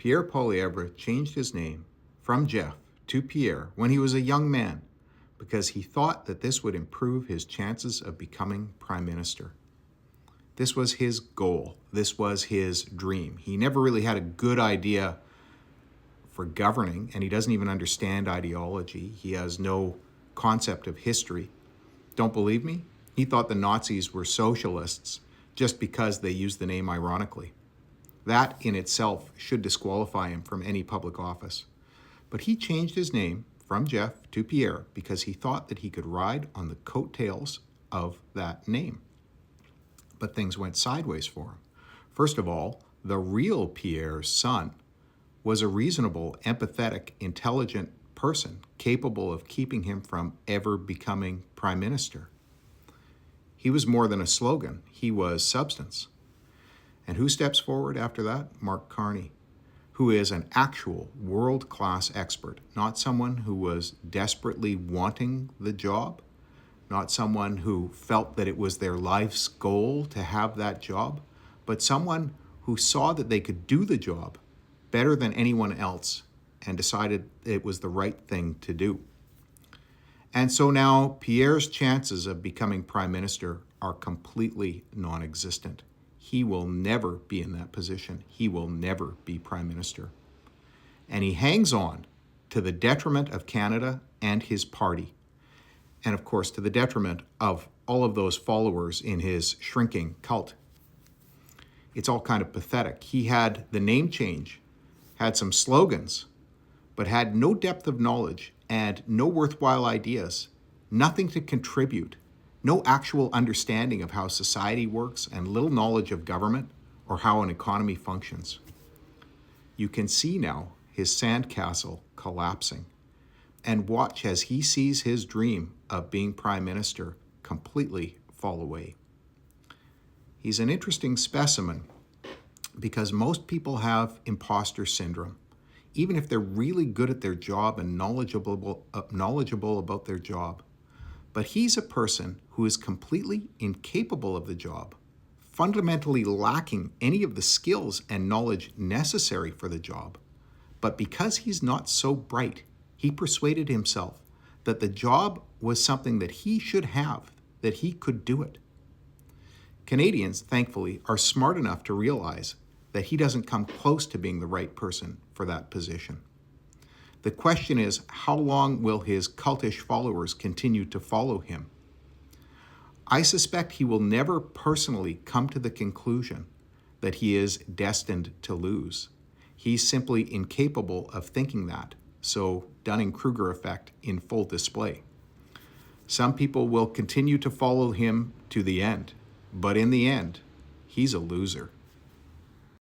Pierre Poilievre changed his name from Jeff to Pierre when he was a young man because he thought that this would improve his chances of becoming prime minister. This was his goal. This was his dream. He never really had a good idea for governing, and he doesn't even understand ideology. He has no concept of history. Don't believe me? He thought the Nazis were socialists just because they used the name ironically. That in itself should disqualify him from any public office. But he changed his name from Jeff to Pierre because he thought that he could ride on the coattails of that name. But things went sideways for him. First of all, the real Pierre's son was a reasonable, empathetic, intelligent person capable of keeping him from ever becoming prime minister. He was more than a slogan. He was substance. And who steps forward after that? Mark Carney, who is an actual world-class expert, not someone who was desperately wanting the job, not someone who felt that it was their life's goal to have that job, but someone who saw that they could do the job better than anyone else and decided it was the right thing to do. And so now Pierre's chances of becoming prime minister are completely non-existent. He will never be in that position. He will never be prime minister. And he hangs on to the detriment of Canada and his party. And of course, to the detriment of all of those followers in his shrinking cult. It's all kind of pathetic. He had the name change, had some slogans, but had no depth of knowledge and no worthwhile ideas, nothing to contribute, no actual understanding of how society works, and little knowledge of government or how an economy functions. You can see now his sandcastle collapsing, and watch as he sees his dream of being prime minister completely fall away. He's an interesting specimen because most people have imposter syndrome, even if they're really good at their job and knowledgeable about their job. But he's a person who is completely incapable of the job, fundamentally lacking any of the skills and knowledge necessary for the job. But because he's not so bright, he persuaded himself that the job was something that he should have, that he could do it. Canadians, thankfully, are smart enough to realize that he doesn't come close to being the right person for that position. The question is, how long will his cultish followers continue to follow him? I suspect he will never personally come to the conclusion that he is destined to lose. He's simply incapable of thinking that, so Dunning-Kruger effect in full display. Some people will continue to follow him to the end, but in the end, he's a loser.